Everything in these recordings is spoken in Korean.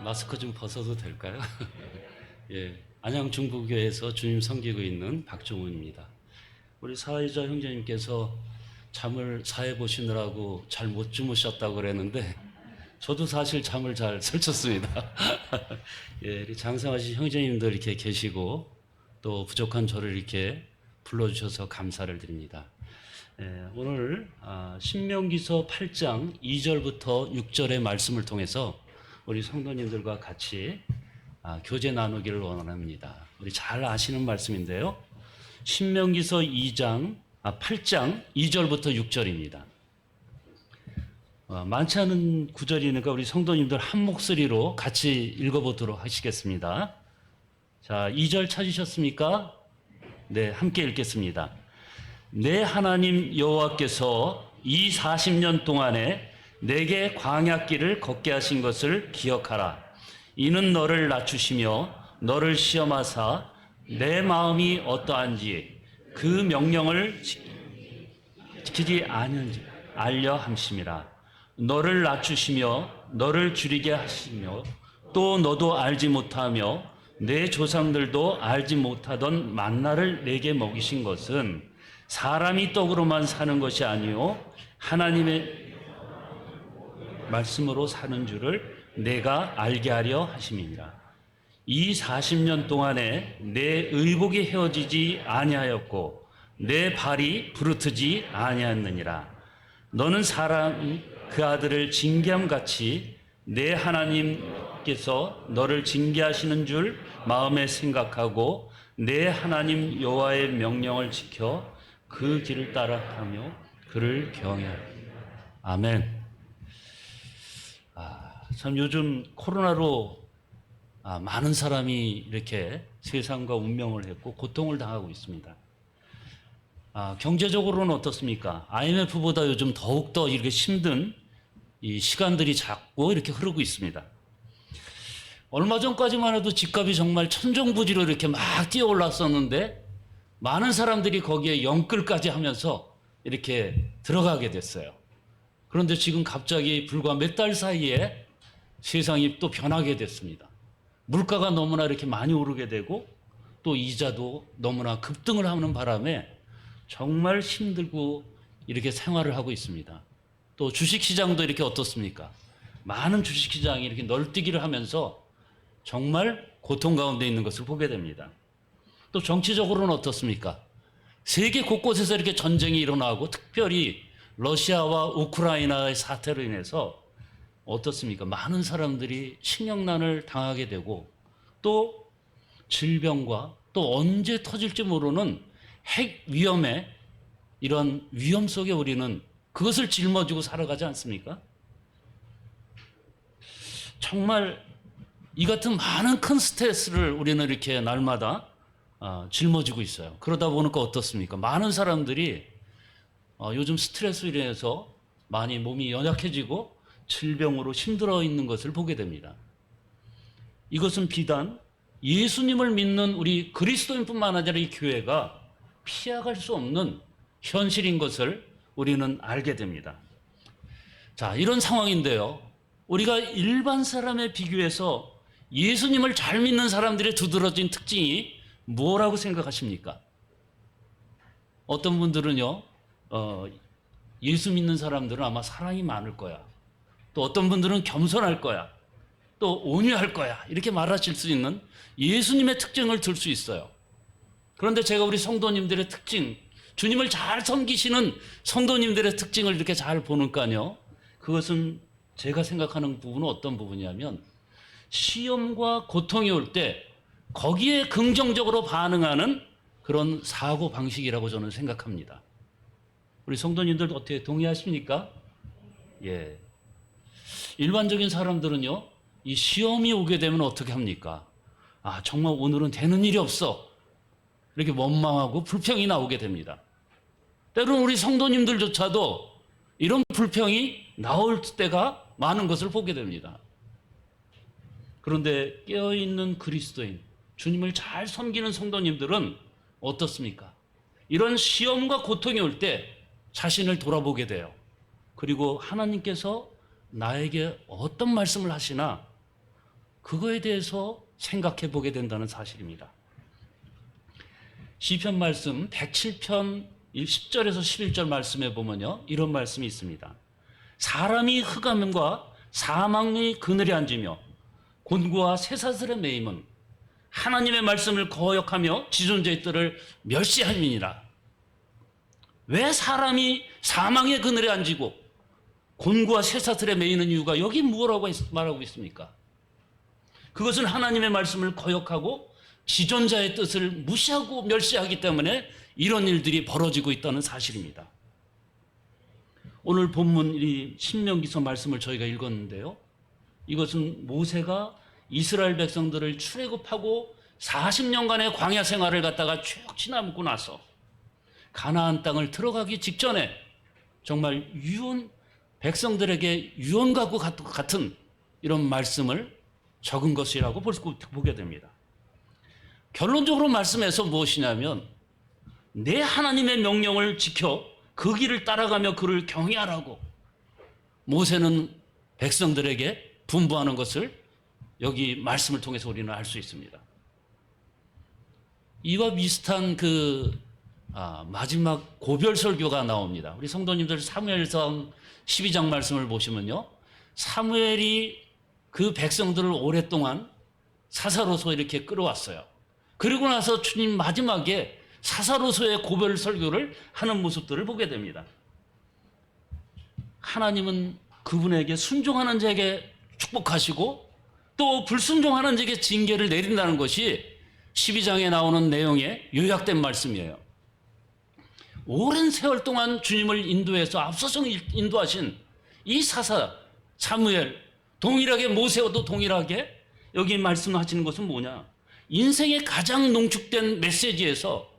마스크 좀 벗어도 될까요? 예, 안양 중부교회에서 주님 섬기고 있는 박종훈입니다. 우리 사회자 형제님께서 잠을 사회 보시느라고 잘 못 주무셨다고 그랬는데 저도 사실 잠을 잘 설쳤습니다. 예, 우리 장성하신 형제님들 이렇게 계시고 또 부족한 저를 이렇게 불러주셔서 감사를 드립니다. 예, 오늘 신명기서 8장 2절부터 6절의 말씀을 통해서 우리 성도님들과 같이 교제 나누기를 원합니다. 우리 잘 아시는 말씀인데요. 신명기서 8장 2절부터 6절입니다. 많지 않은 구절이니까 우리 성도님들 한 목소리로 같이 읽어보도록 하시겠습니다. 자, 2절 찾으셨습니까? 네, 함께 읽겠습니다. 내 하나님 여호와께서 이 40년 동안에 내게 광야길을 걷게 하신 것을 기억하라. 이는 너를 낮추시며 너를 시험하사 내 마음이 어떠한지 그 명령을 지키지 아니한지 알려 함심이라. 너를 낮추시며 너를 줄이게 하시며 또 너도 알지 못하며 내 조상들도 알지 못하던 만나를 내게 먹이신 것은 사람이 떡으로만 사는 것이 아니요 하나님의 말씀으로 사는 줄을 내가 알게 하려 하심이니라. 이 40년 동안에 내 의복이 헤어지지 아니하였고 내 발이 부르트지 아니하였느니라. 너는 사람 그 아들을 징계함같이 내 하나님께서 너를 징계하시는 줄 마음에 생각하고 내 하나님 여호와의 명령을 지켜 그 길을 따라가며 그를 경외하라. 아멘. 참 요즘 코로나로 많은 사람이 이렇게 세상과 운명을 했고 고통을 당하고 있습니다. 경제적으로는 어떻습니까? IMF보다 요즘 더욱더 이렇게 힘든 이 시간들이 자꾸 이렇게 흐르고 있습니다. 얼마 전까지만 해도 집값이 정말 천정부지로 이렇게 막 뛰어올랐었는데 많은 사람들이 거기에 영끌까지 하면서 이렇게 들어가게 됐어요. 그런데 지금 갑자기 불과 몇 달 사이에 세상이 또 변하게 됐습니다. 물가가 너무나 이렇게 많이 오르게 되고 또 이자도 너무나 급등을 하는 바람에 정말 힘들고 이렇게 생활을 하고 있습니다. 또 주식시장도 이렇게 어떻습니까? 많은 주식시장이 이렇게 널뛰기를 하면서 정말 고통 가운데 있는 것을 보게 됩니다. 또 정치적으로는 어떻습니까? 세계 곳곳에서 이렇게 전쟁이 일어나고 특별히 러시아와 우크라이나의 사태로 인해서 어떻습니까? 많은 사람들이 식량난을 당하게 되고 또 질병과 또 언제 터질지 모르는 핵 위험에 이런 위험 속에 우리는 그것을 짊어지고 살아가지 않습니까? 정말 이 같은 많은 큰 스트레스를 우리는 이렇게 날마다 짊어지고 있어요. 그러다 보니까 어떻습니까? 많은 사람들이 요즘 스트레스로 인해서 많이 몸이 연약해지고 질병으로 힘들어 있는 것을 보게 됩니다. 이것은 비단 예수님을 믿는 우리 그리스도인뿐만 아니라 이 교회가 피해갈 수 없는 현실인 것을 우리는 알게 됩니다. 자, 이런 상황인데요. 우리가 일반 사람에 비교해서 예수님을 잘 믿는 사람들의 두드러진 특징이 뭐라고 생각하십니까? 어떤 분들은요, 예수 믿는 사람들은 아마 사랑이 많을 거야. 또 어떤 분들은 겸손할 거야. 또 온유할 거야. 이렇게 말하실 수 있는 예수님의 특징을 들 수 있어요. 그런데 제가 우리 성도님들의 특징, 주님을 잘 섬기시는 성도님들의 특징을 이렇게 잘 보니까요. 그것은 제가 생각하는 부분은 어떤 부분이냐면 시험과 고통이 올 때 거기에 긍정적으로 반응하는 그런 사고 방식이라고 저는 생각합니다. 우리 성도님들 어떻게 동의하십니까? 예. 일반적인 사람들은요, 이 시험이 오게 되면 어떻게 합니까? 정말 오늘은 되는 일이 없어. 이렇게 원망하고 불평이 나오게 됩니다. 때로는 우리 성도님들조차도 이런 불평이 나올 때가 많은 것을 보게 됩니다. 그런데 깨어있는 그리스도인, 주님을 잘 섬기는 성도님들은 어떻습니까? 이런 시험과 고통이 올 때 자신을 돌아보게 돼요. 그리고 하나님께서 나에게 어떤 말씀을 하시나 그거에 대해서 생각해 보게 된다는 사실입니다. 시편 말씀 107편 10절에서 11절 말씀에 보면요, 이런 말씀이 있습니다. 사람이 흑암과 사망의 그늘에 앉으며 곤고와 쇠사슬에 매임은 하나님의 말씀을 거역하며 지존자의 뜻을 멸시함이니라. 왜 사람이 사망의 그늘에 앉고 곤고와 쇠사슬에 매이는 이유가 여기 뭐라고 말하고 있습니까? 그것은 하나님의 말씀을 거역하고 지존자의 뜻을 무시하고 멸시하기 때문에 이런 일들이 벌어지고 있다는 사실입니다. 오늘 본문 이 신명기서 말씀을 저희가 읽었는데요, 이것은 모세가 이스라엘 백성들을 출애굽하고 40년간의 광야 생활을 갖다가 쭉 지나고 나서 가나안 땅을 들어가기 직전에 정말 백성들에게 유언과도 같은 이런 말씀을 적은 것이라고 보게 됩니다. 결론적으로 말씀에서 무엇이냐면 내 하나님의 명령을 지켜 그 길을 따라가며 그를 경외하라고 모세는 백성들에게 분부하는 것을 여기 말씀을 통해서 우리는 알 수 있습니다. 이와 비슷한 마지막 고별 설교가 나옵니다. 우리 성도님들 사무엘상 12장 말씀을 보시면요, 사무엘이 그 백성들을 오랫동안 사사로서 이렇게 끌어왔어요. 그리고 나서 주님 마지막에 사사로서의 고별 설교를 하는 모습들을 보게 됩니다. 하나님은 그분에게 순종하는 자에게 축복하시고 또 불순종하는 자에게 징계를 내린다는 것이 12장에 나오는 내용의 요약된 말씀이에요. 오랜 세월 동안 주님을 인도해서 앞서서 인도하신 이 사사 사무엘, 동일하게 모세와도 동일하게 여기 말씀하시는 것은 뭐냐? 인생의 가장 농축된 메시지에서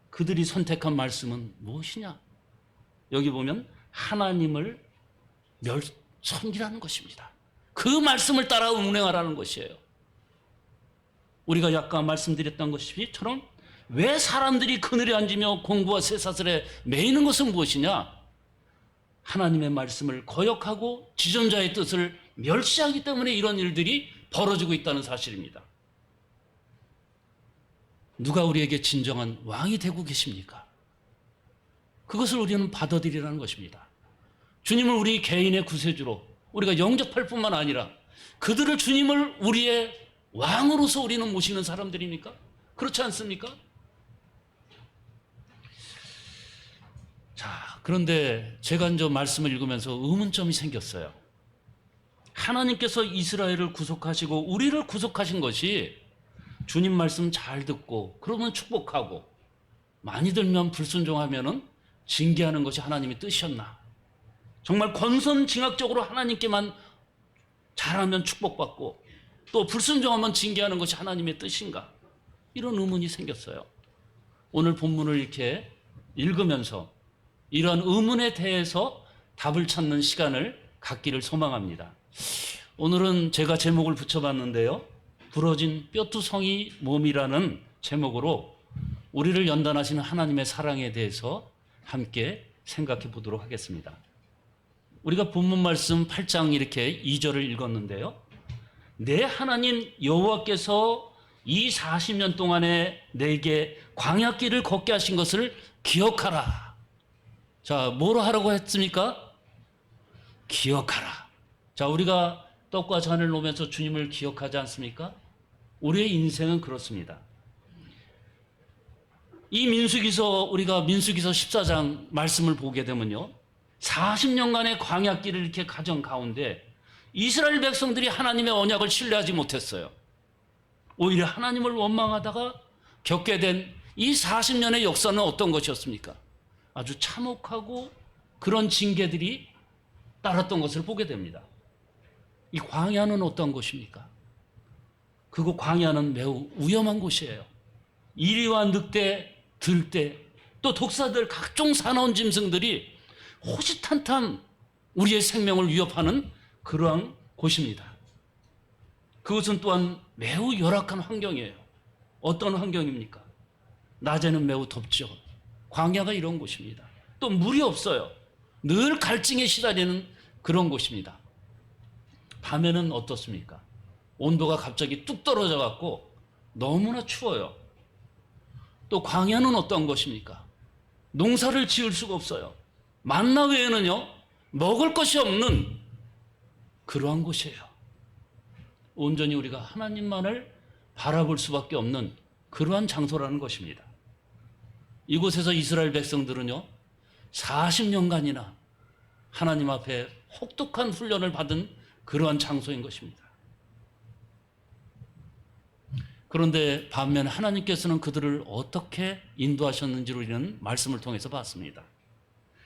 그들이 선택한 말씀은 무엇이냐? 여기 보면 하나님을 섬기라는 것입니다. 그 말씀을 따라 운행하라는 것이에요. 우리가 아까 말씀드렸던 것처럼 왜 사람들이 그늘에 앉으며 곤고와 쇠사슬에 매이는 것은 무엇이냐? 하나님의 말씀을 거역하고 지존자의 뜻을 멸시하기 때문에 이런 일들이 벌어지고 있다는 사실입니다. 누가 우리에게 진정한 왕이 되고 계십니까? 그것을 우리는 받아들이라는 것입니다. 주님을 우리 개인의 구세주로 우리가 영접할 뿐만 아니라 그들을 주님을 우리의 왕으로서 우리는 모시는 사람들입니까? 그렇지 않습니까? 자, 그런데 제가 이제 말씀을 읽으면서 의문점이 생겼어요. 하나님께서 이스라엘을 구속하시고 우리를 구속하신 것이 주님 말씀 잘 듣고 그러면 축복하고 많이 들면 불순종하면은 징계하는 것이 하나님의 뜻이었나? 정말 권선징악적으로 하나님께만 잘하면 축복받고 또 불순종하면 징계하는 것이 하나님의 뜻인가? 이런 의문이 생겼어요. 오늘 본문을 이렇게 읽으면서 이런 의문에 대해서 답을 찾는 시간을 갖기를 소망합니다. 오늘은 제가 제목을 붙여봤는데요, 부러진 뼈투성이 몸이라는 제목으로 우리를 연단하시는 하나님의 사랑에 대해서 함께 생각해 보도록 하겠습니다. 우리가 본문 말씀 8장 이렇게 2절을 읽었는데요, 내 하나님 여호와께서 이 40년 동안에 내게 광야길을 걷게 하신 것을 기억하라. 자, 뭐로 하라고 했습니까? 기억하라. 자, 우리가 떡과 잔을 놓으면서 주님을 기억하지 않습니까? 우리의 인생은 그렇습니다. 이 우리가 민수기서 14장 말씀을 보게 되면요, 40년간의 광야길을 이렇게 가정 가운데 이스라엘 백성들이 하나님의 언약을 신뢰하지 못했어요. 오히려 하나님을 원망하다가 겪게 된 이 40년의 역사는 어떤 것이었습니까? 아주 참혹하고 그런 징계들이 따랐던 것을 보게 됩니다. 이 광야는 어떤 곳입니까? 그거 광야는 매우 위험한 곳이에요. 이리와 늑대, 들대, 또 독사들, 각종 사나운 짐승들이 호시탄탄 우리의 생명을 위협하는 그러한 곳입니다. 그것은 또한 매우 열악한 환경이에요. 어떤 환경입니까? 낮에는 매우 덥죠. 광야가 이런 곳입니다. 또 물이 없어요. 늘 갈증에 시달리는 그런 곳입니다. 밤에는 어떻습니까? 온도가 갑자기 뚝 떨어져 갖고 너무나 추워요. 또 광야는 어떤 것입니까? 농사를 지을 수가 없어요. 만나 외에는요, 먹을 것이 없는 그러한 곳이에요. 온전히 우리가 하나님만을 바라볼 수밖에 없는 그러한 장소라는 것입니다. 이곳에서 이스라엘 백성들은요, 40년간이나 하나님 앞에 혹독한 훈련을 받은 그러한 장소인 것입니다. 그런데 반면 하나님께서는 그들을 어떻게 인도하셨는지를 우리는 말씀을 통해서 봤습니다.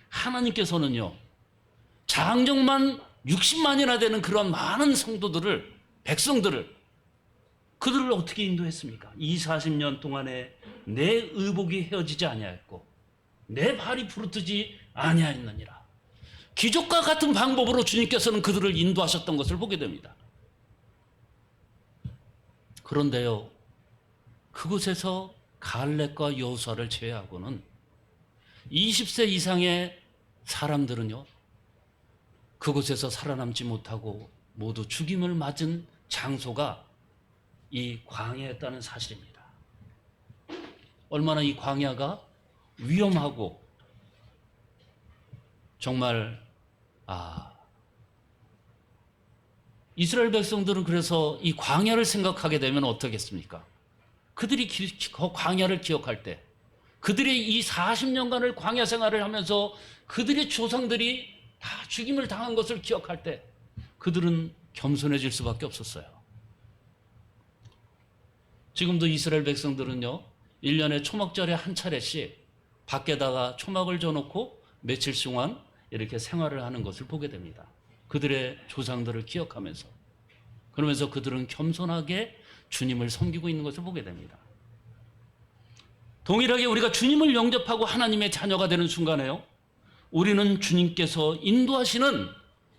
하나님께서는요, 장정만 60만이나 되는 그런 많은 성도들을, 백성들을, 그들을 어떻게 인도했습니까? 이 40년 동안에 내 의복이 헤어지지 아니하였고 내 발이 부르트지 아니하였느니라. 기적과 같은 방법으로 주님께서는 그들을 인도하셨던 것을 보게 됩니다. 그런데요, 그곳에서 갈렙과 여호수아를 제외하고는 20세 이상의 사람들은요, 그곳에서 살아남지 못하고 모두 죽임을 맞은 장소가 이 광야였다는 사실입니다. 얼마나 이 광야가 위험하고 정말 이스라엘 백성들은 그래서 이 광야를 생각하게 되면 어떻겠습니까? 그들이 광야를 기억할 때, 그들의 이 40년간을 광야 생활을 하면서 그들의 조상들이 다 죽임을 당한 것을 기억할 때 그들은 겸손해질 수밖에 없었어요. 지금도 이스라엘 백성들은요, 1년에 초막절에 한 차례씩 밖에다가 초막을 줘놓고 며칠 동안 이렇게 생활을 하는 것을 보게 됩니다. 그들의 조상들을 기억하면서. 그러면서 그들은 겸손하게 주님을 섬기고 있는 것을 보게 됩니다. 동일하게 우리가 주님을 영접하고 하나님의 자녀가 되는 순간에요, 우리는 주님께서 인도하시는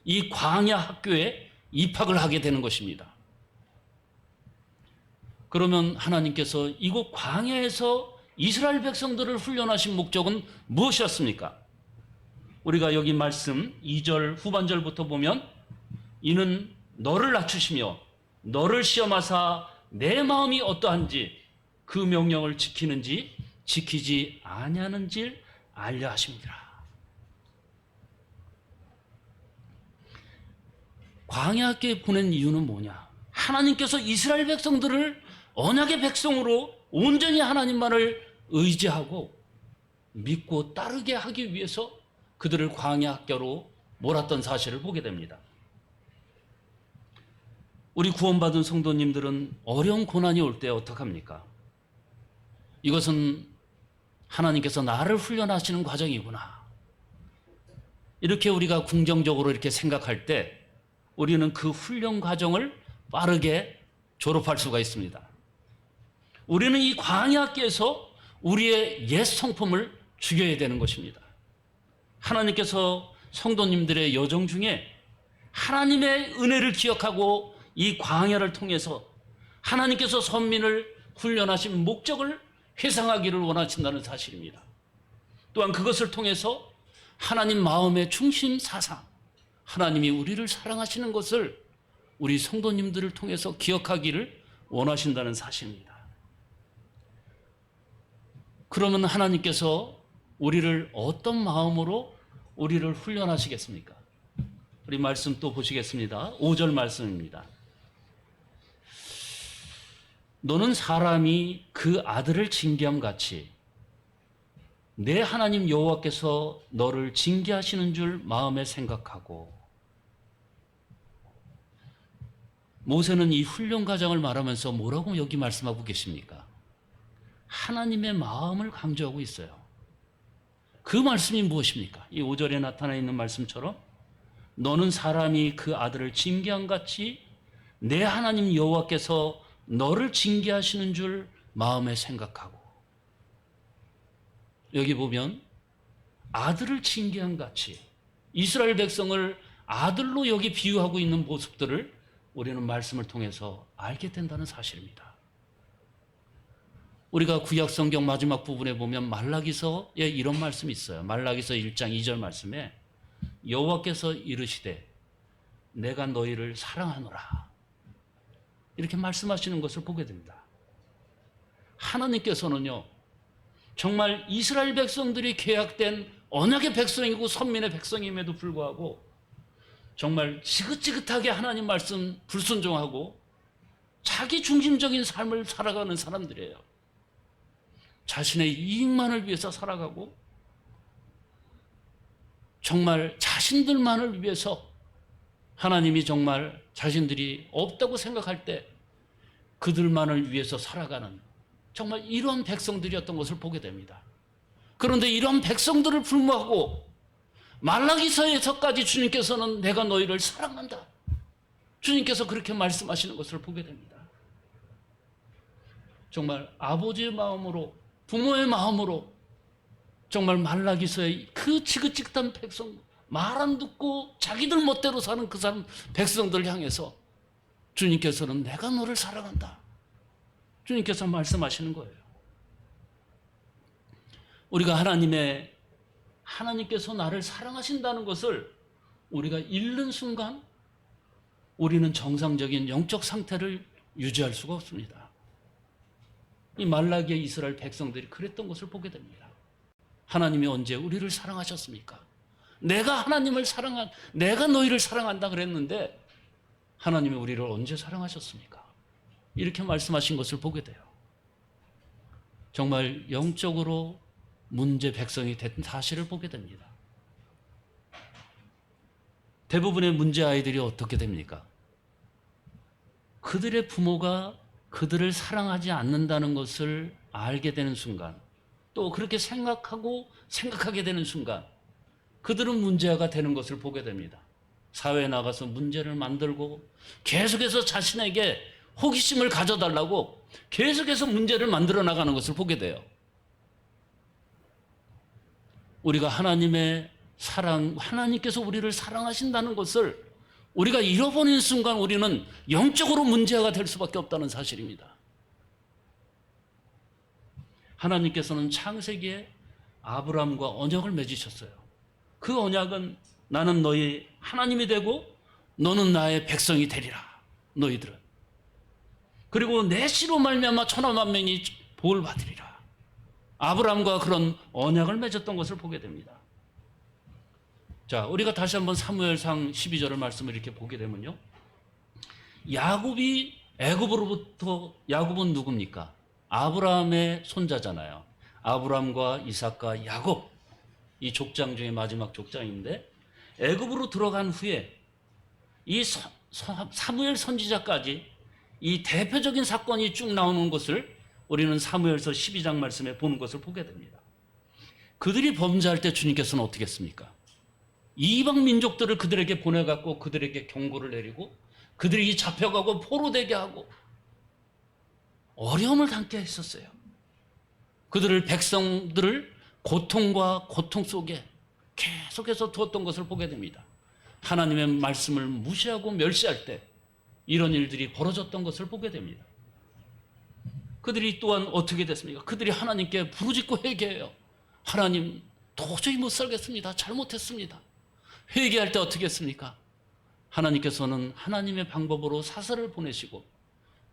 이 광야 학교에 입학을 하게 되는 것입니다. 그러면 하나님께서 이곳 광야에서 이스라엘 백성들을 훈련하신 목적은 무엇이었습니까? 우리가 여기 말씀 2절 후반절부터 보면, 이는 너를 낮추시며 너를 시험하사 내 마음이 어떠한지 그 명령을 지키는지 지키지 아니하는지를 알려 하십니다. 광야학교에 보낸 이유는 뭐냐? 하나님께서 이스라엘 백성들을 언약의 백성으로 온전히 하나님만을 의지하고 믿고 따르게 하기 위해서 그들을 광야학교로 몰았던 사실을 보게 됩니다. 우리 구원받은 성도님들은 어려운 고난이 올 때 어떡합니까? 이것은 하나님께서 나를 훈련하시는 과정이구나. 이렇게 우리가 긍정적으로 이렇게 생각할 때 우리는 그 훈련 과정을 빠르게 졸업할 수가 있습니다. 우리는 이 광야학교에서 우리의 옛 성품을 죽여야 되는 것입니다. 하나님께서 성도님들의 여정 중에 하나님의 은혜를 기억하고 이 광야를 통해서 하나님께서 선민을 훈련하신 목적을 회상하기를 원하신다는 사실입니다. 또한 그것을 통해서 하나님 마음의 중심 사상, 하나님이 우리를 사랑하시는 것을 우리 성도님들을 통해서 기억하기를 원하신다는 사실입니다. 그러면 하나님께서 우리를 어떤 마음으로 우리를 훈련하시겠습니까? 우리 말씀 또 보시겠습니다. 5절 말씀입니다. 너는 사람이 그 아들을 징계함 같이 내 하나님 여호와께서 너를 징계하시는 줄 마음에 생각하고. 모세는 이 훈련 과정을 말하면서 뭐라고 여기 말씀하고 계십니까? 하나님의 마음을 강조하고 있어요. 그 말씀이 무엇입니까? 이 5절에 나타나 있는 말씀처럼 너는 사람이 그 아들을 징계한 같이 내 하나님 여호와께서 너를 징계하시는 줄 마음에 생각하고. 여기 보면 아들을 징계한 같이 이스라엘 백성을 아들로 여기 비유하고 있는 모습들을 우리는 말씀을 통해서 알게 된다는 사실입니다. 우리가 구약 성경 마지막 부분에 보면 말라기서에 이런 말씀이 있어요. 말라기서 1장 2절 말씀에 여호와께서 이르시되 내가 너희를 사랑하노라. 이렇게 말씀하시는 것을 보게 됩니다. 하나님께서는요, 정말 이스라엘 백성들이 계약된 언약의 백성이고 선민의 백성임에도 불구하고 정말 지긋지긋하게 하나님 말씀 불순종하고 자기 중심적인 삶을 살아가는 사람들이에요. 자신의 이익만을 위해서 살아가고 정말 자신들만을 위해서 하나님이 정말 자신들이 없다고 생각할 때 그들만을 위해서 살아가는 정말 이런 백성들이었던 것을 보게 됩니다. 그런데 이런 백성들을 불모하고 말라기서에서까지 주님께서는 내가 너희를 사랑한다, 주님께서 그렇게 말씀하시는 것을 보게 됩니다. 정말 아버지의 마음으로, 부모의 마음으로 정말 말라기서의 그 지긋지긋한 백성, 말 안 듣고 자기들 멋대로 사는 그 사람 백성들을 향해서 주님께서는 내가 너를 사랑한다, 주님께서 말씀하시는 거예요. 우리가 하나님께서 나를 사랑하신다는 것을 우리가 잃는 순간 우리는 정상적인 영적 상태를 유지할 수가 없습니다. 이 말라기의 이스라엘 백성들이 그랬던 것을 보게 됩니다. 하나님이 언제 우리를 사랑하셨습니까? 내가 너희를 사랑한다 그랬는데 하나님이 우리를 언제 사랑하셨습니까? 이렇게 말씀하신 것을 보게 돼요. 정말 영적으로 문제 백성이 된 사실을 보게 됩니다. 대부분의 문제 아이들이 어떻게 됩니까? 그들의 부모가 그들을 사랑하지 않는다는 것을 알게 되는 순간, 또 그렇게 생각하게 되는 순간 그들은 문제가 되는 것을 보게 됩니다. 사회에 나가서 문제를 만들고 계속해서 자신에게 호기심을 가져달라고 계속해서 문제를 만들어 나가는 것을 보게 돼요. 우리가 하나님의 사랑, 하나님께서 우리를 사랑하신다는 것을 우리가 잃어버리는 순간 우리는 영적으로 문제가 될 수밖에 없다는 사실입니다. 하나님께서는 창세기에 아브라함과 언약을 맺으셨어요. 그 언약은 나는 너희 하나님이 되고 너는 나의 백성이 되리라, 너희들은. 그리고 내 씨로 말미암아 천하 만민이 복을 받으리라. 아브라함과 그런 언약을 맺었던 것을 보게 됩니다. 자, 우리가 다시 한번 사무엘상 12절의 말씀을 이렇게 보게 되면요, 야곱이 애굽으로부터, 야곱은 누굽니까? 아브라함의 손자잖아요. 아브라함과 이삭과 야곱, 이 족장 중에 마지막 족장인데 애굽으로 들어간 후에 이 사무엘 선지자까지 이 대표적인 사건이 쭉 나오는 것을 우리는 사무엘서 12장 말씀에 보는 것을 보게 됩니다. 그들이 범죄할 때 주님께서는 어떻게 했습니까? 이방 민족들을 그들에게 보내갖고 그들에게 경고를 내리고 그들이 잡혀가고 포로되게 하고 어려움을 당케 했었어요. 백성들을 고통과 고통 속에 계속해서 두었던 것을 보게 됩니다. 하나님의 말씀을 무시하고 멸시할 때 이런 일들이 벌어졌던 것을 보게 됩니다. 그들이 또한 어떻게 됐습니까? 그들이 하나님께 부르짖고 회개해요. 하나님, 도저히 못 살겠습니다. 잘못했습니다. 회개할 때 어떻게 했습니까? 하나님께서는 하나님의 방법으로 사사를 보내시고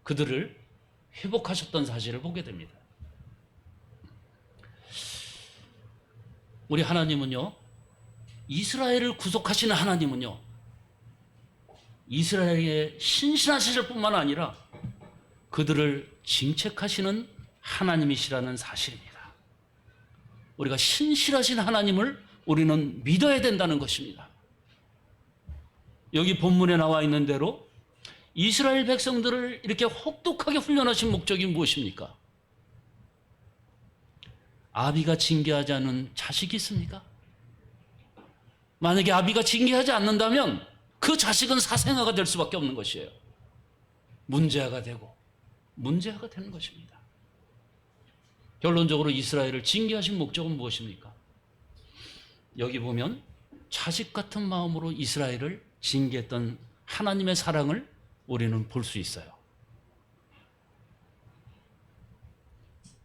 그들을 회복하셨던 사실을 보게 됩니다. 우리 하나님은요, 이스라엘을 구속하시는 하나님은요, 이스라엘의 신실하실 뿐만 아니라 그들을 징책하시는 하나님이시라는 사실입니다. 우리가 신실하신 하나님을 우리는 믿어야 된다는 것입니다. 여기 본문에 나와 있는 대로 이스라엘 백성들을 이렇게 혹독하게 훈련하신 목적이 무엇입니까? 아비가 징계하지 않은 자식이 있습니까? 만약에 아비가 징계하지 않는다면 그 자식은 사생아가 될 수밖에 없는 것이에요. 문제아가 되고 문제아가 되는 것입니다. 결론적으로 이스라엘을 징계하신 목적은 무엇입니까? 여기 보면 자식 같은 마음으로 이스라엘을 징계했던 하나님의 사랑을 우리는 볼 수 있어요.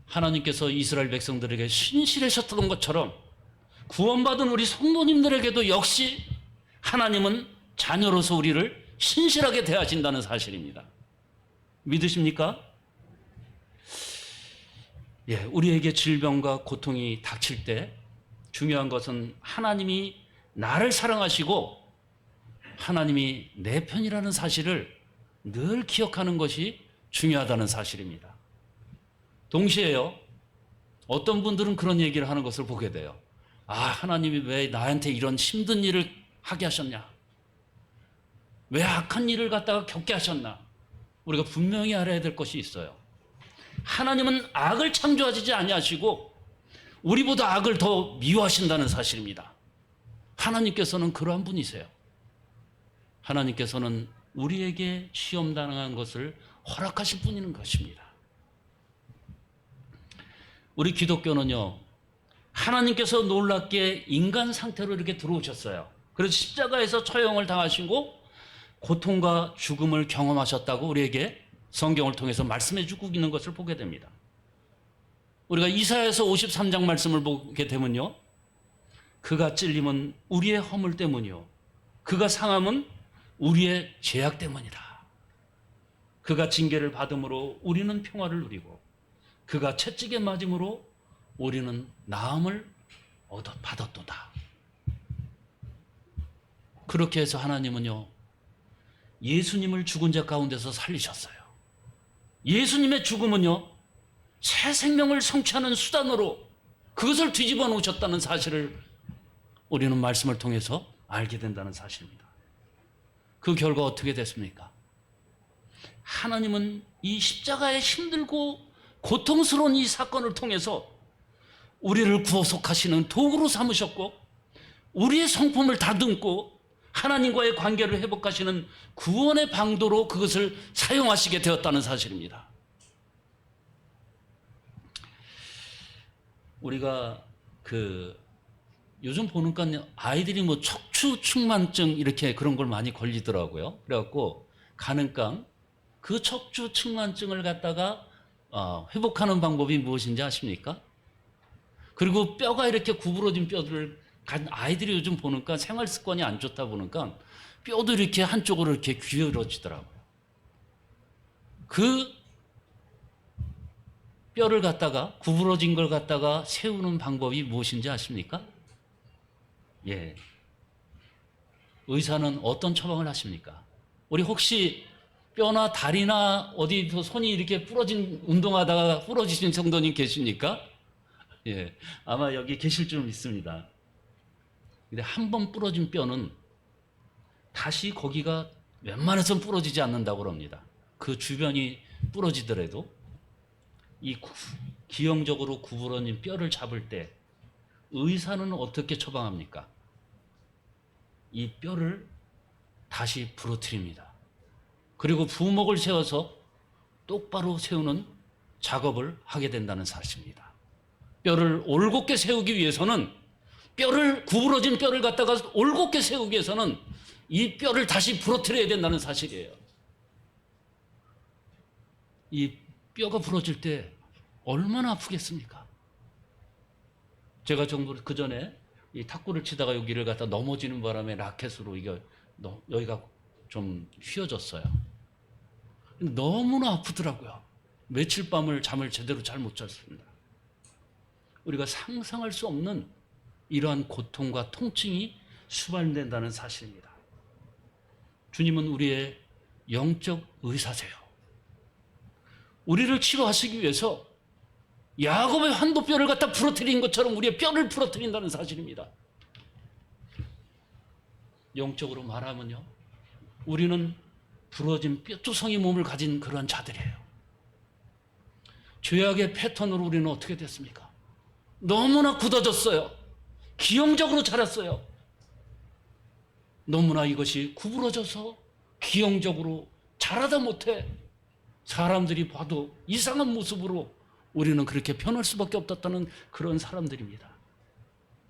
하나님께서 이스라엘 백성들에게 신실하셨던 것처럼 구원받은 우리 성도님들에게도 역시 하나님은 자녀로서 우리를 신실하게 대하신다는 사실입니다. 믿으십니까? 예, 우리에게 질병과 고통이 닥칠 때 중요한 것은 하나님이 나를 사랑하시고 하나님이 내 편이라는 사실을 늘 기억하는 것이 중요하다는 사실입니다. 동시에요, 어떤 분들은 그런 얘기를 하는 것을 보게 돼요. 아, 하나님이 왜 나한테 이런 힘든 일을 하게 하셨냐? 왜 악한 일을 갖다가 겪게 하셨나? 우리가 분명히 알아야 될 것이 있어요. 하나님은 악을 창조하지 아니하시고 우리보다 악을 더 미워하신다는 사실입니다. 하나님께서는 그러한 분이세요. 하나님께서는 우리에게 시험 당한 것을 허락하실 분인 것입니다. 우리 기독교는요, 하나님께서 놀랍게 인간 상태로 이렇게 들어오셨어요. 그래서 십자가에서 처형을 당하시고 고통과 죽음을 경험하셨다고 우리에게 성경을 통해서 말씀해 주고 있는 것을 보게 됩니다. 우리가 이사야서 53장 말씀을 보게 되면요, 그가 찔림은 우리의 허물 때문이요 그가 상함은 우리의 죄악 때문이다. 그가 징계를 받음으로 우리는 평화를 누리고 그가 채찍에 맞음으로 우리는 나음을 받았도다. 그렇게 해서 하나님은요, 예수님을 죽은 자 가운데서 살리셨어요. 예수님의 죽음은요, 새 생명을 성취하는 수단으로 그것을 뒤집어 놓으셨다는 사실을 우리는 말씀을 통해서 알게 된다는 사실입니다. 그 결과 어떻게 됐습니까? 하나님은 이 십자가의 힘들고 고통스러운 이 사건을 통해서 우리를 구속하시는 도구로 삼으셨고 우리의 성품을 다듬고 하나님과의 관계를 회복하시는 구원의 방도로 그것을 사용하시게 되었다는 사실입니다. 우리가 요즘 보니까 아이들이 뭐 척추측만증 이렇게 그런 걸 많이 걸리더라고요. 그래갖고 가능강 그 척추측만증을 갖다가 회복하는 방법이 무엇인지 아십니까? 그리고 뼈가 이렇게 구부러진 뼈들을 아이들이 요즘 보니까 생활 습관이 안 좋다 보니까 뼈도 이렇게 한쪽으로 이렇게 기울어지더라고요. 그 뼈를 갖다가 구부러진 걸 갖다가 세우는 방법이 무엇인지 아십니까? 예. 의사는 어떤 처방을 하십니까? 우리 혹시 뼈나 다리나 어디 손이 이렇게 부러진 운동하다가 부러지신 성도님 계십니까? 예. 아마 여기 계실 줄 믿습니다. 근데 한 번 부러진 뼈는 다시 거기가 웬만해서는 부러지지 않는다고 합니다. 그 주변이 부러지더라도 이 기형적으로 구부러진 뼈를 잡을 때 의사는 어떻게 처방합니까? 이 뼈를 다시 부러뜨립니다. 그리고 부목을 세워서 똑바로 세우는 작업을 하게 된다는 사실입니다. 뼈를 올곧게 세우기 위해서는 구부러진 뼈를 갖다가 올곧게 세우기 위해서는 이 뼈를 다시 부러뜨려야 된다는 사실이에요. 이 뼈가 부러질 때 얼마나 아프겠습니까? 제가 그 전에 이 탁구를 치다가 여기를 갖다 넘어지는 바람에 라켓으로 여기가 좀 휘어졌어요. 너무나 아프더라고요. 며칠 밤을 잠을 제대로 잘 못 잤습니다. 우리가 상상할 수 없는 이러한 고통과 통증이 수반된다는 사실입니다. 주님은 우리의 영적 의사세요. 우리를 치료하시기 위해서 야곱의 환도뼈를 갖다 부러뜨린 것처럼 우리의 뼈를 부러뜨린다는 사실입니다. 영적으로 말하면요, 우리는 부러진 뼈투성이 몸을 가진 그러한 자들이에요. 죄악의 패턴으로 우리는 어떻게 됐습니까? 너무나 굳어졌어요. 기형적으로 자랐어요. 너무나 이것이 구부러져서 기형적으로 자라다 못해 사람들이 봐도 이상한 모습으로 우리는 그렇게 변할 수밖에 없었다는 그런 사람들입니다.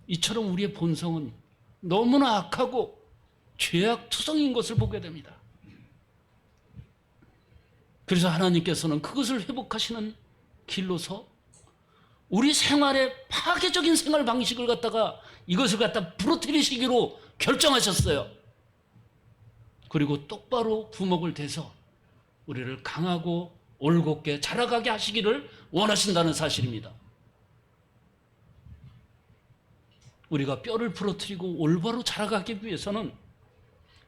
이처럼 우리의 본성은 너무나 악하고 죄악 투성인 것을 보게 됩니다. 그래서 하나님께서는 그것을 회복하시는 길로서 우리 생활의 파괴적인 생활 방식을 갖다가 이것을 갖다 부러뜨리시기로 결정하셨어요. 그리고 똑바로 부목을 대서 우리를 강하고 올곧게 자라가게 하시기를 원하신다는 사실입니다. 우리가 뼈를 부러뜨리고 올바로 자라가기 위해서는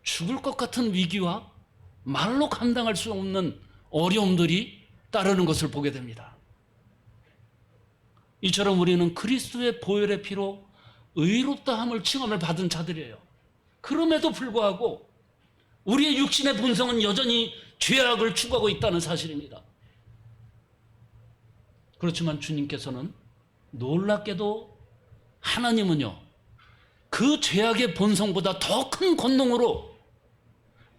죽을 것 같은 위기와 말로 감당할 수 없는 어려움들이 따르는 것을 보게 됩니다. 이처럼 우리는 그리스도의 보혈의 피로 의롭다함을 칭함을 받은 자들이에요. 그럼에도 불구하고 우리의 육신의 본성은 여전히 죄악을 추구하고 있다는 사실입니다. 그렇지만 주님께서는 놀랍게도 하나님은요, 그 죄악의 본성보다 더 큰 권능으로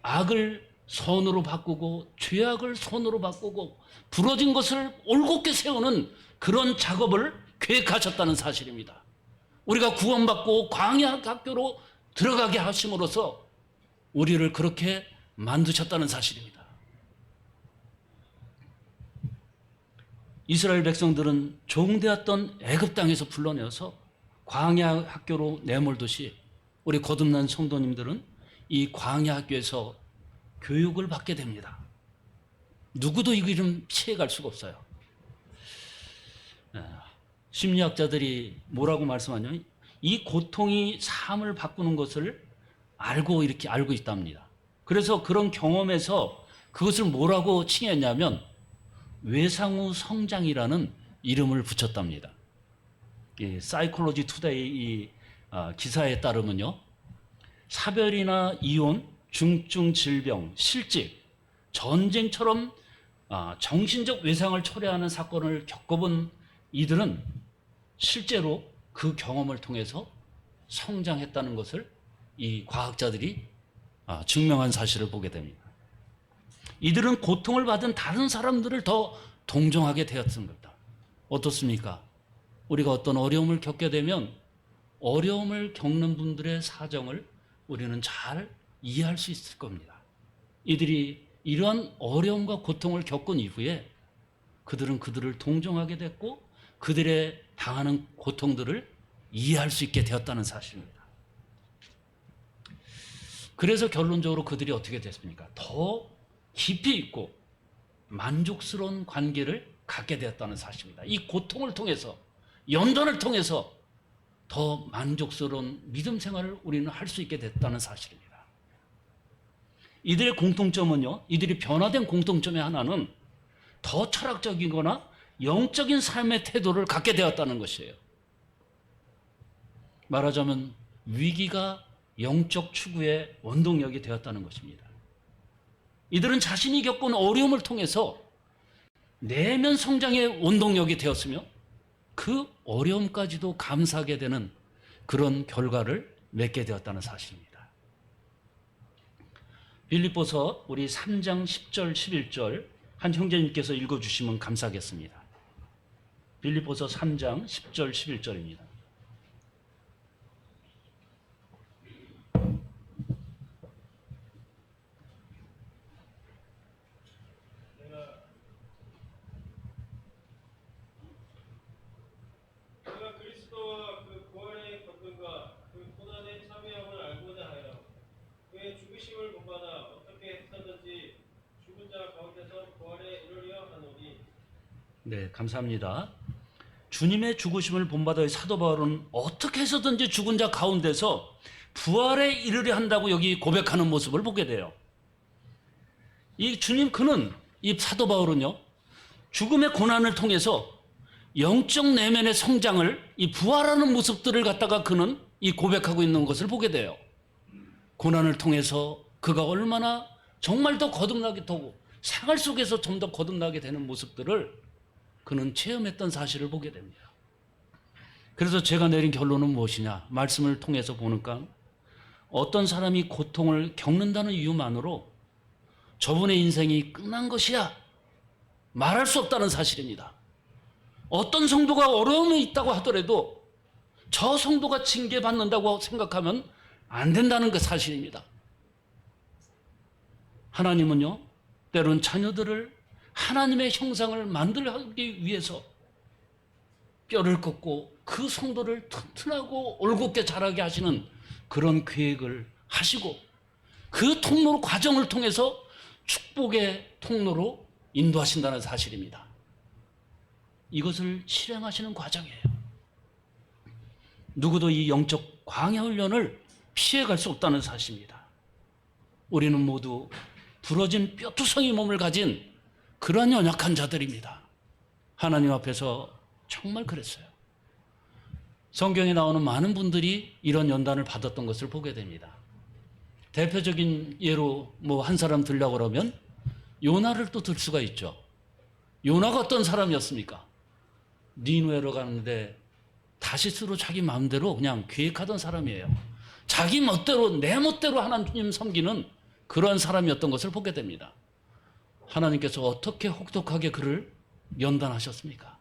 악을 선으로 바꾸고 죄악을 선으로 바꾸고 부러진 것을 올곧게 세우는 그런 작업을 계획하셨다는 사실입니다. 우리가 구원받고 광야 학교로 들어가게 하심으로써 우리를 그렇게 만드셨다는 사실입니다. 이스라엘 백성들은 종되었던 애굽 땅에서 불러내어서 광야 학교로 내몰듯이 우리 거듭난 성도님들은 이 광야 학교에서 교육을 받게 됩니다. 누구도 이 길은 피해갈 수가 없어요. 심리학자들이 뭐라고 말씀하냐면 이 고통이 삶을 바꾸는 것을 알고 있답니다. 그래서 그런 경험에서 그것을 뭐라고 칭했냐면 외상후 성장이라는 이름을 붙였답니다. 이 사이콜로지 투데이 이 기사에 따르면요, 사별이나 이혼, 중증 질병, 실직, 전쟁처럼 정신적 외상을 초래하는 사건을 겪어본 이들은 실제로 그 경험을 통해서 성장했다는 것을 이 과학자들이 증명한 사실을 보게 됩니다. 이들은 고통을 받은 다른 사람들을 더 동정하게 되었습니다. 어떻습니까? 우리가 어떤 어려움을 겪게 되면 어려움을 겪는 분들의 사정을 우리는 잘 이해할 수 있을 겁니다. 이들이 이러한 어려움과 고통을 겪은 이후에 그들은 그들을 동정하게 됐고 그들의 당하는 고통들을 이해할 수 있게 되었다는 사실입니다. 그래서 결론적으로 그들이 어떻게 됐습니까? 더 깊이 있고 만족스러운 관계를 갖게 되었다는 사실입니다. 이 고통을 통해서, 연단을 통해서 더 만족스러운 믿음 생활을 우리는 할 수 있게 됐다는 사실입니다. 이들의 공통점은요, 이들이 변화된 공통점의 하나는 더 철학적이거나 영적인 삶의 태도를 갖게 되었다는 것이에요. 말하자면 위기가 영적 추구의 원동력이 되었다는 것입니다. 이들은 자신이 겪은 어려움을 통해서 내면 성장의 원동력이 되었으며 그 어려움까지도 감사하게 되는 그런 결과를 맺게 되었다는 사실입니다. 빌립보서 우리 3장 10절 11절 한 형제님께서 읽어주시면 감사하겠습니다. 빌립보서 3장 10절 11절입니다. 내가 그리스도와 그 부활의 권능과 그 고난의 참여함을 알고자 하여 그의 죽으심을 본받아 어떻게 해서든지 죽은 자 가운데서 부활에 이르려 하노니. 네, 감사합니다. 주님의 죽으심을 본받아 사도 바울은 어떻게 해서든지 죽은 자 가운데서 부활에 이르려 한다고 여기 고백하는 모습을 보게 돼요. 이 사도 바울은요, 죽음의 고난을 통해서 영적 내면의 성장을 이 부활하는 모습들을 갖다가 그는 이 고백하고 있는 것을 보게 돼요. 고난을 통해서 그가 얼마나 정말 더 거듭나게 되고 생활 속에서 좀 더 거듭나게 되는 모습들을 그는 체험했던 사실을 보게 됩니다. 그래서 제가 내린 결론은 무엇이냐? 말씀을 통해서 보니까 어떤 사람이 고통을 겪는다는 이유만으로 저분의 인생이 끝난 것이야 말할 수 없다는 사실입니다. 어떤 성도가 어려움이 있다고 하더라도 저 성도가 징계받는다고 생각하면 안 된다는 그 사실입니다. 하나님은요, 때론 자녀들을 하나님의 형상을 만들기 위해서 뼈를 꺾고 그 성도를 튼튼하고 올곧게 자라게 하시는 그런 계획을 하시고 그 통로 과정을 통해서 축복의 통로로 인도하신다는 사실입니다. 이것을 실행하시는 과정이에요. 누구도 이 영적 광야 훈련을 피해갈 수 없다는 사실입니다. 우리는 모두 부러진 뼈투성이 몸을 가진 그러한 연약한 자들입니다. 하나님 앞에서 정말 그랬어요. 성경에 나오는 많은 분들이 이런 연단을 받았던 것을 보게 됩니다. 대표적인 예로 한 사람 들려고 그러면 요나를 또 들 수가 있죠. 요나가 어떤 사람이었습니까? 니누에로 가는데 다시스로 자기 마음대로 그냥 계획하던 사람이에요. 자기 멋대로 내 멋대로 하나님 섬기는 그러한 사람이었던 것을 보게 됩니다. 하나님께서 어떻게 혹독하게 그를 연단하셨습니까?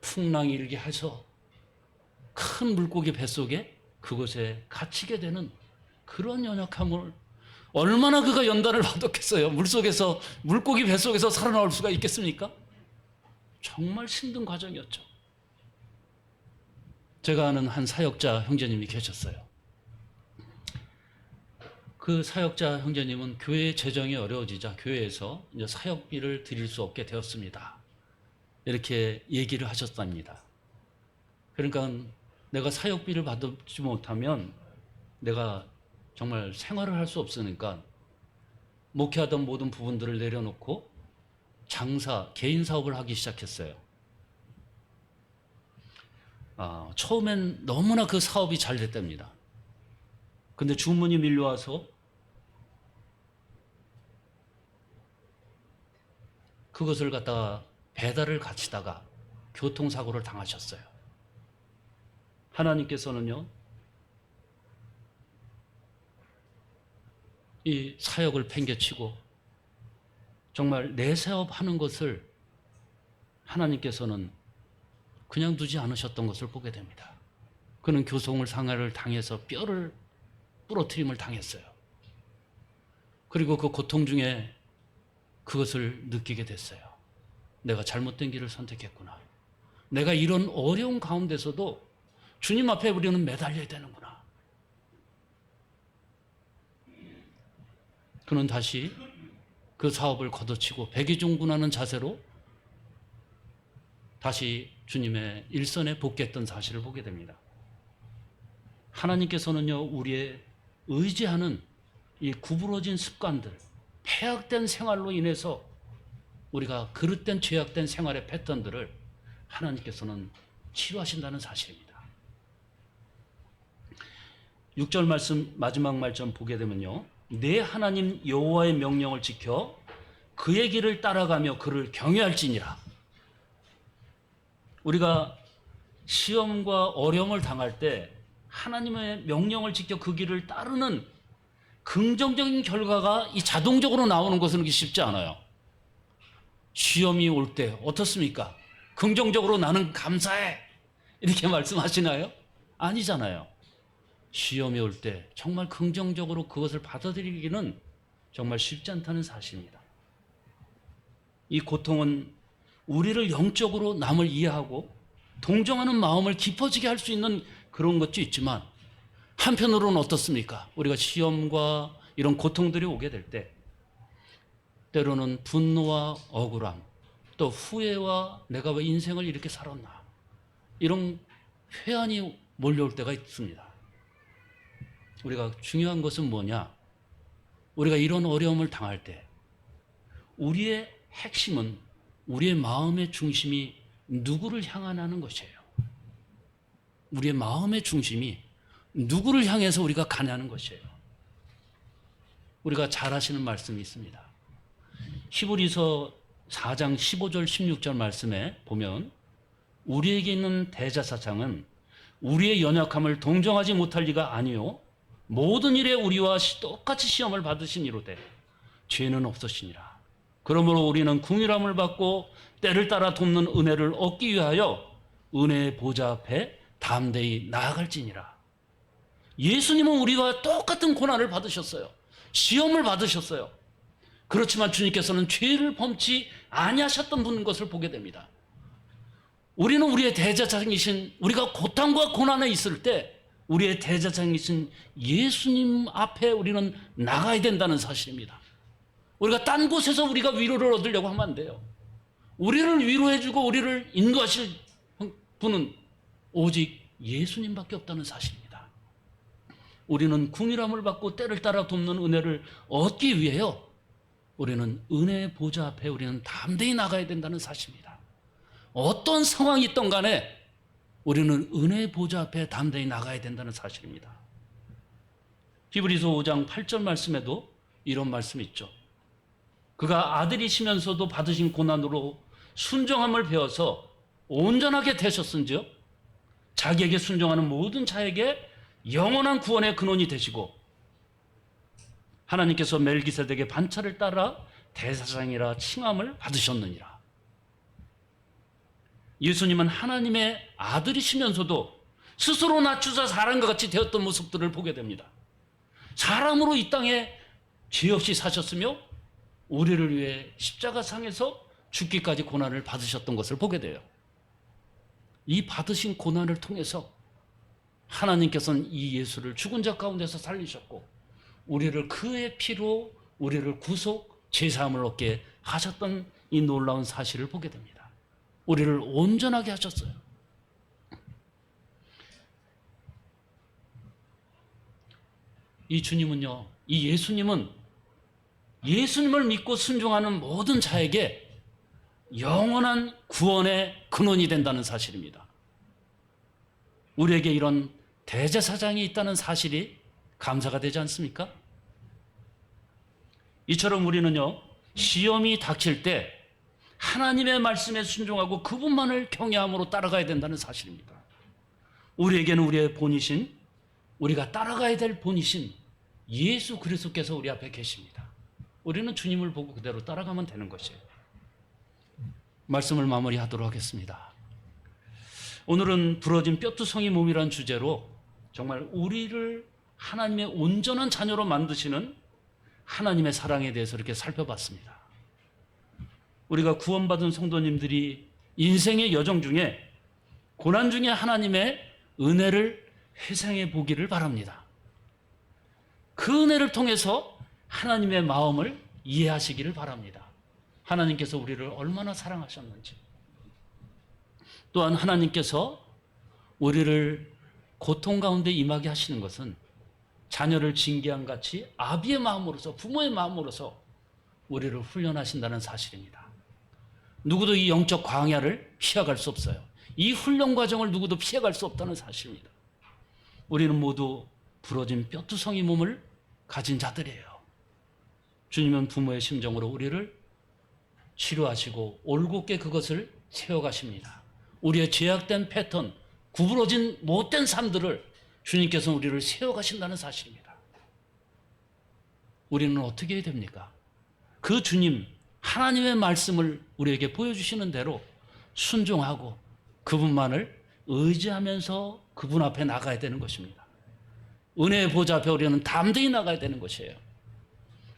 풍랑이 일게 해서 큰 물고기 뱃속에 그곳에 갇히게 되는 그런 연약함을 얼마나 그가 연단을 받았겠어요. 물속에서 물고기 뱃속에서 살아나올 수가 있겠습니까? 정말 힘든 과정이었죠. 제가 아는 한 사역자 형제님이 계셨어요. 그 사역자 형제님은 교회 재정이 어려워지자 교회에서 이제 사역비를 드릴 수 없게 되었습니다. 이렇게 얘기를 하셨답니다. 그러니까 내가 사역비를 받지 못하면 내가 정말 생활을 할 수 없으니까 목회하던 모든 부분들을 내려놓고 장사, 개인 사업을 하기 시작했어요. 처음엔 너무나 그 사업이 잘 됐답니다. 근데 주문이 밀려와서 그것을 갖다가 배달을 가치다가 교통사고를 당하셨어요. 하나님께서는요, 이 사역을 팽개치고 정말 내 사업 하는 것을 하나님께서는 그냥 두지 않으셨던 것을 보게 됩니다. 그는 교통을 상해를 당해서 뼈를 부러뜨림을 당했어요. 그리고 그 고통 중에 그것을 느끼게 됐어요. 내가 잘못된 길을 선택했구나. 내가 이런 어려운 가운데서도 주님 앞에 우리는 매달려야 되는구나. 그는 다시 그 사업을 걷어치고 백의종군하는 자세로 다시 주님의 일선에 복귀했던 사실을 보게 됩니다. 하나님께서는요, 우리의 의지하는 이 구부러진 습관들, 폐악된 생활로 인해서 우리가 그릇된 죄악된 생활의 패턴들을 하나님께서는 치료하신다는 사실입니다. 6절 말씀 마지막 말씀 보게 되면요, 내 하나님 여호와의 명령을 지켜 그의 길을 따라가며 그를 경외할지니라. 우리가 시험과 어려움을 당할 때 하나님의 명령을 지켜 그 길을 따르는 긍정적인 결과가 이 자동적으로 나오는 것은 쉽지 않아요. 시험이 올 때 어떻습니까? 긍정적으로 나는 감사해 이렇게 말씀하시나요? 아니잖아요. 시험이 올 때 정말 긍정적으로 그것을 받아들이기는 정말 쉽지 않다는 사실입니다. 이 고통은 우리를 영적으로 남을 이해하고 동정하는 마음을 깊어지게 할 수 있는 그런 것도 있지만, 한편으로는 어떻습니까? 우리가 시험과 이런 고통들이 오게 될 때 때로는 분노와 억울함, 또 후회와 내가 왜 인생을 이렇게 살았나, 이런 회한이 몰려올 때가 있습니다. 우리가 중요한 것은 뭐냐? 우리가 이런 어려움을 당할 때 우리의 핵심은 우리의 마음의 중심이 누구를 향하는 것이에요. 우리의 마음의 중심이 누구를 향해서 우리가 가냐는 것이에요. 우리가 잘 아시는 말씀이 있습니다. 히브리서 4장 15절 16절 말씀에 보면 우리에게 있는 대제사장은 우리의 연약함을 동정하지 못할 리가 아니요 모든 일에 우리와 똑같이 시험을 받으신 이로되 죄는 없으시니라. 그러므로 우리는 긍휼함을 받고 때를 따라 돕는 은혜를 얻기 위하여 은혜의 보좌 앞에 담대히 나아갈지니라. 예수님은 우리와 똑같은 고난을 받으셨어요. 시험을 받으셨어요. 그렇지만 주님께서는 죄를 범치 아니하셨던 분인 것을 보게 됩니다. 우리는 우리의 대제사장이신, 우리가 고통과 고난에 있을 때 우리의 대제사장이신 예수님 앞에 우리는 나가야 된다는 사실입니다. 우리가 딴 곳에서 우리가 위로를 얻으려고 하면 안 돼요. 우리를 위로해주고 우리를 인도하실 분은 오직 예수님밖에 없다는 사실입니다. 우리는 궁일함을 받고 때를 따라 돕는 은혜를 얻기 위해요. 우리는 은혜의 보좌 앞에 우리는 담대히 나가야 된다는 사실입니다. 어떤 상황이 있던 간에 우리는 은혜의 보좌 앞에 담대히 나가야 된다는 사실입니다. 히브리서 5장 8절 말씀에도 이런 말씀이 있죠. 그가 아들이시면서도 받으신 고난으로 순종함을 배워서 온전하게 되셨은지요 자기에게 순종하는 모든 자에게 영원한 구원의 근원이 되시고 하나님께서 멜기세덱의 반차를 따라 대사장이라 칭함을 받으셨느니라. 예수님은 하나님의 아들이시면서도 스스로 낮추사 사람과 같이 되었던 모습들을 보게 됩니다. 사람으로 이 땅에 죄 없이 사셨으며 우리를 위해 십자가상에서 죽기까지 고난을 받으셨던 것을 보게 돼요. 이 받으신 고난을 통해서 하나님께서는 이 예수를 죽은 자 가운데서 살리셨고 우리를 그의 피로 우리를 구속 제사함을 얻게 하셨던 이 놀라운 사실을 보게 됩니다. 우리를 온전하게 하셨어요. 이 주님은요, 이 예수님은 예수님을 믿고 순종하는 모든 자에게 영원한 구원의 근원이 된다는 사실입니다. 우리에게 이런 대제사장이 있다는 사실이 감사가 되지 않습니까? 이처럼 우리는요, 시험이 닥칠 때 하나님의 말씀에 순종하고 그분만을 경외함으로 따라가야 된다는 사실입니다. 우리에게는 우리의 본이신, 우리가 따라가야 될 본이신 예수 그리스도께서 우리 앞에 계십니다. 우리는 주님을 보고 그대로 따라가면 되는 것이에요. 말씀을 마무리하도록 하겠습니다. 오늘은 부러진 뼈두성이 몸이란 주제로 정말 우리를 하나님의 온전한 자녀로 만드시는 하나님의 사랑에 대해서 이렇게 살펴봤습니다. 우리가 구원받은 성도님들이 인생의 여정 중에 고난 중에 하나님의 은혜를 회상해 보기를 바랍니다. 그 은혜를 통해서 하나님의 마음을 이해하시기를 바랍니다. 하나님께서 우리를 얼마나 사랑하셨는지, 또한 하나님께서 우리를 고통 가운데 임하게 하시는 것은 자녀를 징계한 같이 아비의 마음으로서, 부모의 마음으로서 우리를 훈련하신다는 사실입니다. 누구도 이 영적 광야를 피해갈 수 없어요. 이 훈련 과정을 누구도 피해갈 수 없다는 사실입니다. 우리는 모두 부러진 뼈두성이 몸을 가진 자들이에요. 주님은 부모의 심정으로 우리를 치료하시고 올곧게 그것을 세워가십니다. 우리의 죄악된 패턴, 구부러진 못된 삶들을 주님께서 우리를 세워가신다는 사실입니다. 우리는 어떻게 해야 됩니까? 그 주님, 하나님의 말씀을 우리에게 보여주시는 대로 순종하고 그분만을 의지하면서 그분 앞에 나가야 되는 것입니다. 은혜의 보좌 앞에 우리는 담대히 나가야 되는 것이에요.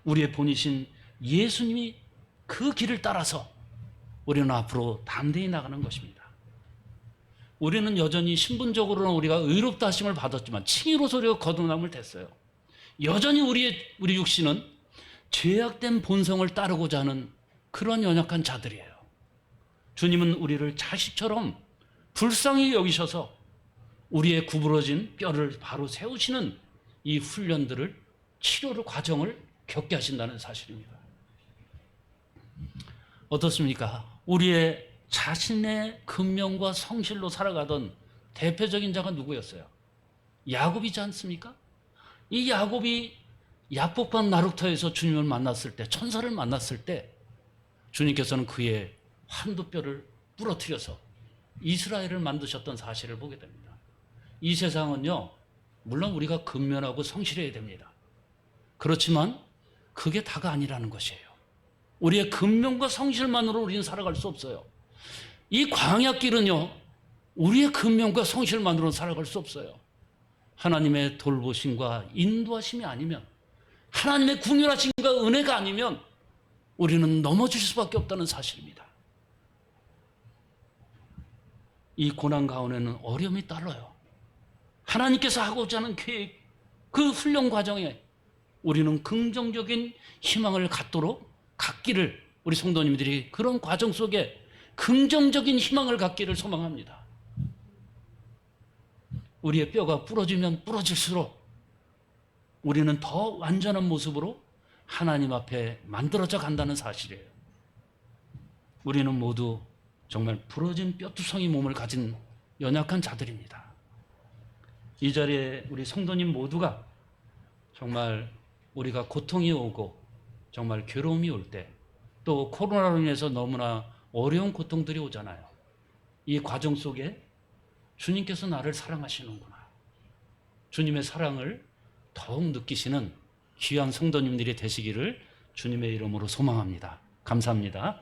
우리의 본이신 예수님이 그 길을 따라서 우리는 앞으로 담대히 나가는 것입니다. 우리는 여전히 신분적으로는 우리가 의롭다 하심을 받았지만 칭의로서 우리가 거듭남을 됐어요. 여전히 우리 육신은 죄악된 본성을 따르고자 하는 그런 연약한 자들이에요. 주님은 우리를 자식처럼 불쌍히 여기셔서 우리의 구부러진 뼈를 바로 세우시는 이 훈련들을, 치료를, 과정을 겪게 하신다는 사실입니다. 어떻습니까? 우리의 자신의 근면과 성실로 살아가던 대표적인 자가 누구였어요? 야곱이지 않습니까? 이 야곱이 야복반 나루터에서 주님을 만났을 때, 천사를 만났을 때 주님께서는 그의 한두뼈를 부러뜨려서 이스라엘을 만드셨던 사실을 보게 됩니다. 이 세상은요, 물론 우리가 근면하고 성실해야 됩니다. 그렇지만 그게 다가 아니라는 것이에요. 우리의 근면과 성실만으로 우리는 살아갈 수 없어요. 이 광야길은요, 우리의 근면과 성실만으로는 살아갈 수 없어요. 하나님의 돌보심과 인도하심이 아니면, 하나님의 궁휼하심과 은혜가 아니면 우리는 넘어질 수밖에 없다는 사실입니다. 이 고난 가운데는 어려움이 따라요. 하나님께서 하고자 하는 계획, 그 훈련 과정에 우리는 긍정적인 희망을 갖도록 갖기를, 우리 성도님들이 그런 과정 속에 긍정적인 희망을 갖기를 소망합니다. 우리의 뼈가 부러지면 부러질수록 우리는 더 완전한 모습으로 하나님 앞에 만들어져 간다는 사실이에요. 우리는 모두 정말 부러진 뼈투성이 몸을 가진 연약한 자들입니다. 이 자리에 우리 성도님 모두가 정말 우리가 고통이 오고 정말 괴로움이 올 때, 또 코로나로 인해서 너무나 어려운 고통들이 오잖아요. 이 과정 속에 주님께서 나를 사랑하시는구나, 주님의 사랑을 더욱 느끼시는 귀한 성도님들이 되시기를 주님의 이름으로 소망합니다. 감사합니다.